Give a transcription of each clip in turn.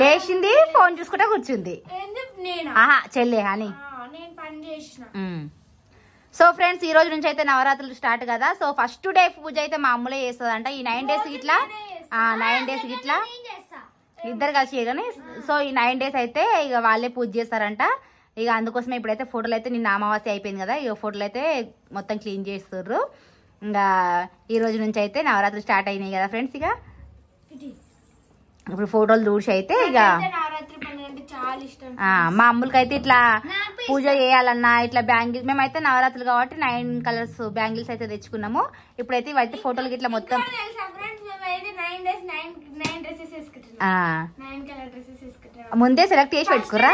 లేచింది ఫోన్ చూసుకుంటా కూర్చుంది. ఆహా చెల్లె అని. సో ఫ్రెండ్స్ ఈ రోజు నుంచి అయితే నవరాత్రులు స్టార్ట్ కదా. సో ఫస్ట్ డే పూజ అయితే మా అమ్ములే చేస్తుందంట. ఈ 9 days గిట్లా 9 days గిట్లా ఇద్దరు కలిసి కానీ. సో ఈ 9 days అయితే ఇక వాళ్ళే పూజ చేస్తారంట. ఇక అందుకోసమే ఇప్పుడైతే ఫోటోలు అయితే నిన్న అమావాస్య అయిపోయింది కదా, ఇక ఫోటోలు అయితే మొత్తం క్లీన్ చేస్తుర్రు. ఇంకా ఈ రోజు నుంచి అయితే నవరాత్రులు స్టార్ట్ అయినాయి కదా ఫ్రెండ్స్. ఇక ఇప్పుడు ఫోటోలు దూడ్చి అయితే ఇక మా అమ్ములకి అయితే ఇట్లా పూజ చేయాలన్నా ఇట్లా బ్యాంగిల్స్, మేమైతే నవరాత్రులు కాబట్టి 9 కలర్స్ బ్యాంగిల్స్ అయితే తెచ్చుకున్నాము. ఇప్పుడైతే ఇవైతే ఫోటోలకి ఇట్లా మొత్తం ముందే సెలెక్ట్ చేసి పెట్టుకురా.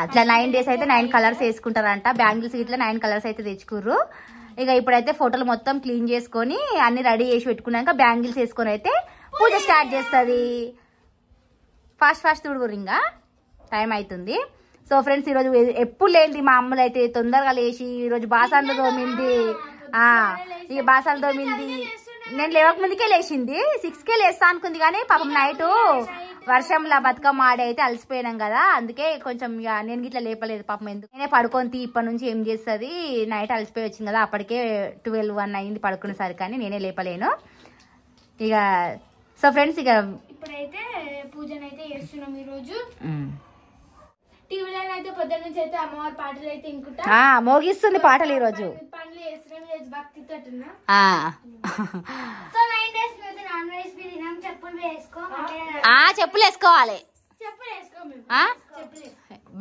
అట్లా 9 days అయితే 9 కలర్స్ వేసుకుంటారంట. బ్యాంగిల్స్ ఇట్లా 9 కలర్స్ అయితే తెచ్చుకుర్రు. ఇక ఇప్పుడైతే ఫోటోలు మొత్తం క్లీన్ చేసుకొని అన్ని రెడీ చేసి పెట్టుకున్నాక బ్యాంగిల్స్ వేసుకొని అయితే పూజ స్టార్ట్ చేస్తుంది. ఫాస్ట్ తుడుగురు, ఇంకా టైం అవుతుంది. సో ఫ్రెండ్స్ ఈరోజు ఎప్పుడు లేనిది మా అమ్మలు అయితే తొందరగా లేచి ఈరోజు బాసాలు తోమింది. ఇక బాసాలు తోమింది. నేను లేవక ముందుకే లేచింది. 6కే లేస్తా అనుకుంది కానీ పాపం నైట్ వర్షంలో బతుకమ్మ ఆడి అయితే అలసిపోయినాం కదా, అందుకే కొంచెం ఇక నేను గిట్లా లేపలేదు పాపం. ఎందుకు నేనే పడుకొని ఇప్పటి నుంచి ఏం చేస్తుంది, నైట్ అలసిపోయి వచ్చింది కదా, అప్పటికే 12-1 అయింది పడుకునేసరికి, కానీ నేనే లేపలేను ఇక. సో ఫ్రెండ్స్ ఇక ఇప్పుడైతే పూజనైతే చేస్తున్నాం ఈరోజు. టీవీలో అయితే పొద్దున్న నుంచి అయితే అమ్మవారి పాటలు అయితే ఇంకుతా మోగిస్తుంది పాటలు ఈరోజు. పనులు చేస్తున్నాం భక్తితో. చెప్పులు వేసుకోవాలి.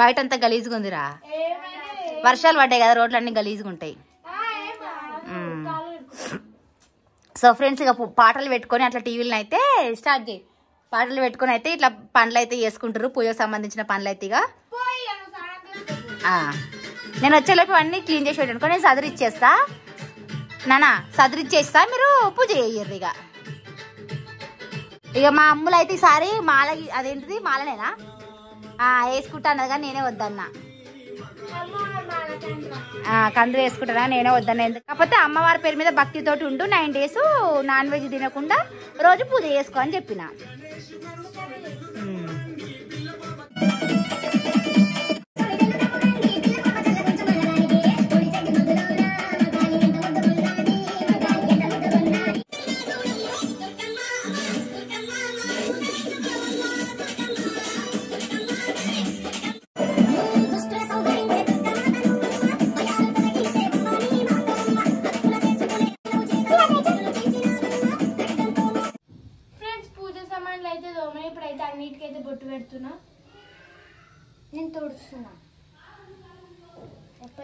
బయట అంతా గలీజ్గా ఉందిరా, వర్షాలు పడ్డాయి కదా, రోడ్లన్నీ గలీజ్గా ఉంటాయి. సో ఫ్రెండ్స్ ఇక పాటలు పెట్టుకొని అట్లా టీవీలను అయితే స్టార్ట్ చేయి. పాటలు పెట్టుకొని అయితే ఇట్లా పనులు అయితే చేసుకుంటారు, పూజకు సంబంధించిన పనులు అయితే. ఇక నేను వచ్చేలోపు అన్ని క్లీన్ చేసి పెట్టాను, నేను సదిరిచ్చేస్తా నానా, సదిరిచ్చేస్తా, మీరు పూజ చేయర్రు. ఇక మా అమ్ములు అయితే ఈసారి మాల, అదేంటిది మాలనేనా వేసుకుంటా అన్నది కానీ నేనే వద్దన్నా. కందు వేసుకుంటానా, నేనే వద్దన్నా. కాకపోతే అమ్మవారి పేరు మీద భక్తితోటి ఉంటూ 9 days నాన్ వెజ్ తినకుండా రోజు పూజ చేసుకో అని చెప్పిన. ఇప్పుడైతే అన్నిటికైతే బొట్టు పెడుతున్నా, నేను తోడుస్తున్నా.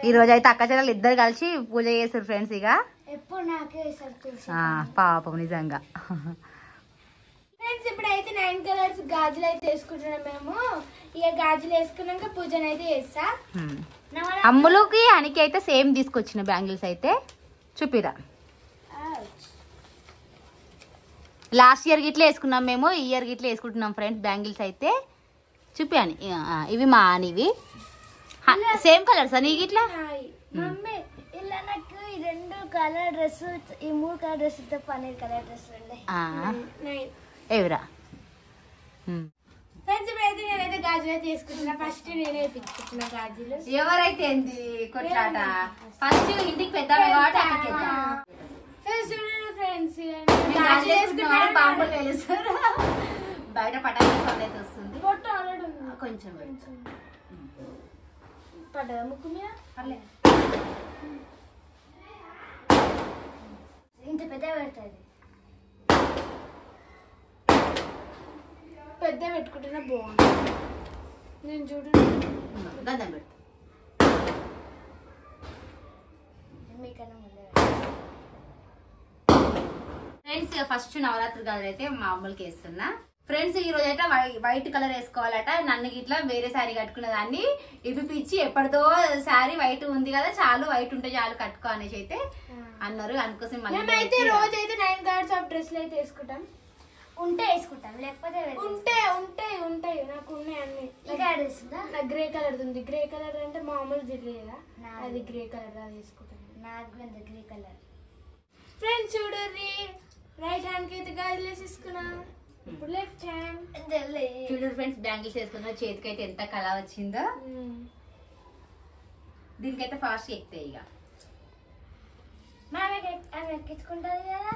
ఈ రోజు అయితే అక్క చెల్లెలు ఇద్దరు కలిసి పూజ చేస్తారు ఫ్రెండ్స్. ఇక ఎప్పుడు నాకే పాపం నిజంగా. ఫ్రెండ్స్ ఇప్పుడైతే 9 కలర్స్ గాజులు అయితే వేసుకుంటున్నాం మేము. ఇక గాజులు వేసుకున్నాక పూజను అయితే చేస్తా. అమ్ములకి అనికి అయితే సేమ్ తీసుకొచ్చిన బ్యాంగిల్స్ అయితే చూపిరా. లాస్ట్ ఇయర్ గిట్లా వేసుకున్నాం మేము, ఈ ఇయర్ గిట్లా వేసుకుంటున్నాం ఫ్రెండ్స్ బ్యాంగిల్స్ అయితే. చూపి అని ఇవి మా అనివి సేమ్ కలర్స్ అని గిట్లా. నాకు ఈ 2 కలర్ డ్రెస్, ఈ 3 కలర్ డ్రెస్ పన్నీర్ కలర్ డ్రెస్ ఏవిరా. నేనైతే గాజులు అయితే వేసుకుంటున్నా. ఫస్ట్ నేనే వేసుకుంటున్నా గాజులు. ఎవరైతే ఏంది కొట్లాట, ఫస్ట్ ఇంటికి పెద్ద బయట పటాకు సౌండ్ అయితే వస్తుంది. కొంచెం పడ్డదా ముక్కు మీద? ఇంత పెద్ద పెడుతుంది, పెద్ద పెట్టుకుంటేనే బాగుంది. నేను చూడు గంధం పెడతా మీకన్నా ముందే. ఫ్రెండ్స్ ఫస్ట్ నవరాత్రి గాజులు అయితే మా అమ్మలకి వేస్తున్నా. ఫ్రెండ్స్ ఈ రోజు అయితే వైట్ కలర్ వేసుకోవాలట. నన్ను ఇట్లా వేరే శారీ కట్టుకున్న దాన్ని ఇప్పించి ఎప్పటితో శారీ వైట్ ఉంది కదా, చాలు వైట్ ఉంటే చాలు కట్టుకో అనేసి అయితే అన్నారు. అందుకోసం మేమైతే రోజు అయితే 9 కలర్స్ ఆఫ్ డ్రెస్లు అయితే వేసుకుంటాం. ఉంటే వేసుకుంటాం, లేకపోతే ఉంటాయి నాకు ఉన్నాయి అన్ని. నాకు గ్రే కలర్ ఉంది. గ్రే కలర్ అంటే మామూలు తెలియదా, అది గ్రే కలర్ అది వేసుకుంటాను. ఫ్రెండ్స్ చూడండి, రైట్ హ్యాండ్ కి అయితే గాజులు వేసేసుకున్నా, ఇప్పుడు లెఫ్ట్ హ్యాండ్ చూడండి ఫ్రెండ్స్, బ్యాంగిల్స్ వేసుకున్న చేతికి అయితే ఎంత కళ వచ్చిందో. దీనికైతే ఫాస్ట్ ఎక్కుతాయి ఇక ఎక్కించుకుంటుంది కదా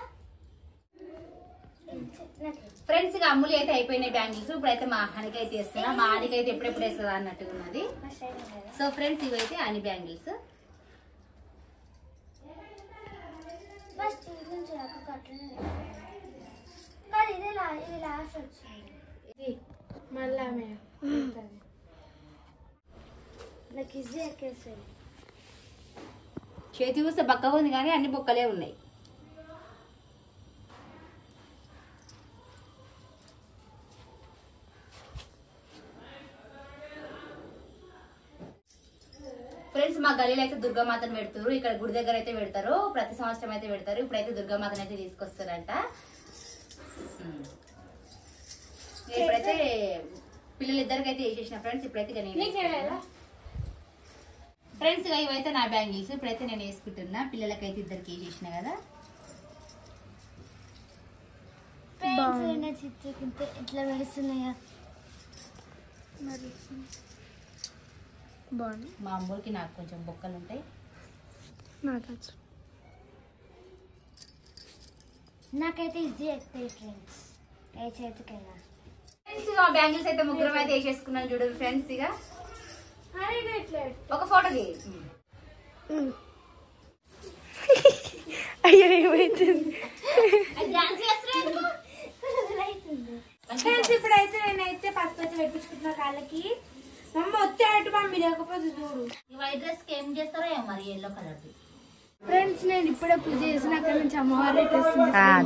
ఫ్రెండ్స్. ఇక అమ్ములు అయితే అయిపోయినాయి బ్యాంగిల్స్. ఇప్పుడైతే మా హానికి అయితే వేస్తున్నా. మా హానికి అయితే ఎప్పుడెప్పుడు వేస్తుందా అన్నట్టుగా ఉన్నది. సో ఫ్రెండ్స్, ఇవైతే అని బ్యాంగిల్స్. మళ్ళా నాకు ఈజీ ఎక్కేస్తుంది. చేతి చూస్తే బక్కగా ఉంది కానీ అన్ని బొక్కలే ఉన్నాయి. ఫ్రెండ్స్, మా గలీలో అయితే దుర్గామాతను పెడతారు. ఇక్కడ గుడి దగ్గర అయితే పెడతారు, ప్రతి సంవత్సరం అయితే పెడతారు. ఇప్పుడైతే దుర్గామాతను అయితే తీసుకొస్తారంట. ఇప్పుడైతే పిల్లలిద్దరికి అయితే వేసేసిన ఫ్రెండ్స్. ఇప్పుడైతే ఇక నేను ఫ్రెండ్స్, ఇక ఇవైతే నా బ్యాంగిల్స్. ఇప్పుడైతే నేను వేసుకుంటున్నా. పిల్లలకైతే ఇద్దరికి వేసేసిన కదా. ఇట్లా పెడుతున్నాయా బాగుంది. మా అమ్మకి నాకు కొంచెం బొక్కలు ఉంటాయి. నాకైతే ఈజీ ఎక్కుతాయి ఫ్రెండ్స్. ఏ చేతికైనా ఫ్రెండ్స్, ఇక బ్యాంగిల్స్ అయితే ముగ్గురం అయితే వేసేసుకున్నాను. చూడండి ఫ్రెండ్స్, ఇక ఒక ఫోటో తీ. అయ్యో ఏమైతుంది ఫ్రెండ్స్. ఇప్పుడైతే నేనైతే పసుపు అయితే పెట్టించుకుంటున్నా కాళ్ళకి. మమ్మ వచ్చే అటు మమ్మీ లేకపోతే చూడు. ఈ వైట్ డ్రెస్ కి ఏం చేస్తారో మరి ఎల్లో కలర్. ఫ్రెండ్స్, నేను ఇప్పుడే పూజ చేసిన అక్కడ నుంచి అమ్మవారు అయితే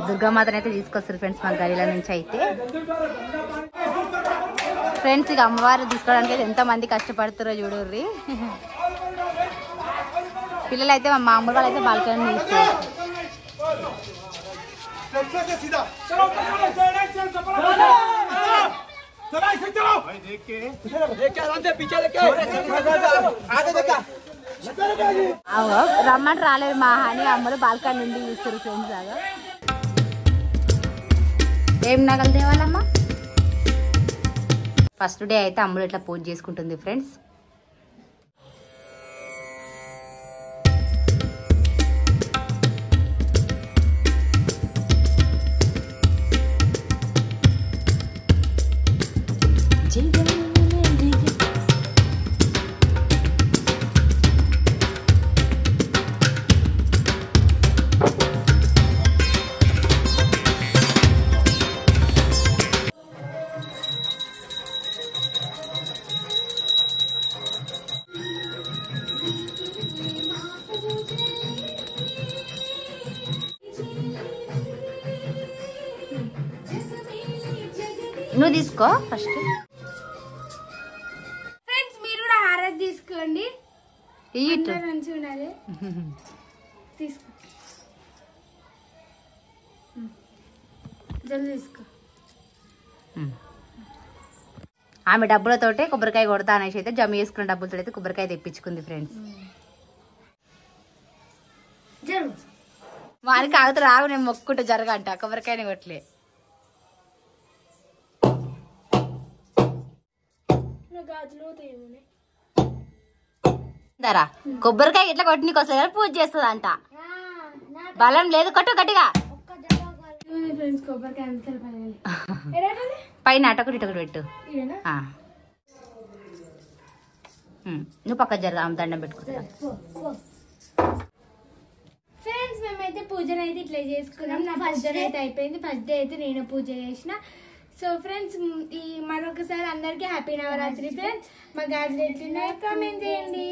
దుర్గామాతను అయితే తీసుకొస్తారు ఫ్రెండ్స్ మా గలీల నుంచి అయితే. ఫ్రెండ్స్, ఇక అమ్మవారు తీసుకోవడానికి అయితే ఎంత మంది కష్టపడుతారో చూడుర్రి. పిల్లలు అయితే మా అమ్మ వాళ్ళు అయితే బాల్కనీ తీస్తారు. రమ్మంటే రాలేదు మా అని అమ్మలు బాల్కనీ నుండి చూస్తారు ఫ్రెండ్స్. లాగా ఏం నగలు తేవాలమ్మా? ఫస్ట్ డే అయితే అమ్మలు ఇట్లా పూజ చేసుకుంటుంది ఫ్రెండ్స్. నువ్వు తీసుకో ఫస్ట్. ఫ్రెండ్స్, మీరు కూడా హారతి తీసుకోండి. మంచిగా ఉండాలి. తీసుకో, జల్దీ తీసుకో. ఆమె డబ్బులతోటే కొబ్బరికాయ కొడతా అనేసి అయితే జమ చేసుకున్న డబ్బులతో అయితే కొబ్బరికాయ తెప్పించుకుంది ఫ్రెండ్స్. వారికి ఆగుతూ రావు, నేను మొక్కుంటే జరగంట కొబ్బరికాయని కొట్టలే. కొబ్బరికాయ ఇట్లా కొట్టి నీకు వస్తుంది కానీ పూజ చేస్తుంది అంట. బలం లేదు, కొట్టు గట్టిగా. పైన అటొకటి ఇటొకటి పెట్టు. నువ్వు పక్క జరగా దండం పెట్టుకుంటా. ఫ్రెండ్స్, మేమైతే పూజను అయితే ఇట్లా చేసుకున్నాం. నా ఫస్ట్ డే అయితే అయిపోయింది. ఫస్ట్ డే అయితే నేను పూజ చేసిన. సో ఫ్రెండ్స్, ఈ మరొకసారి అందరికీ హ్యాపీ నవరాత్రి ఫ్రెండ్స్. మా గాజులు ఎట్లున్నాయో కామెంట్ చేయండి.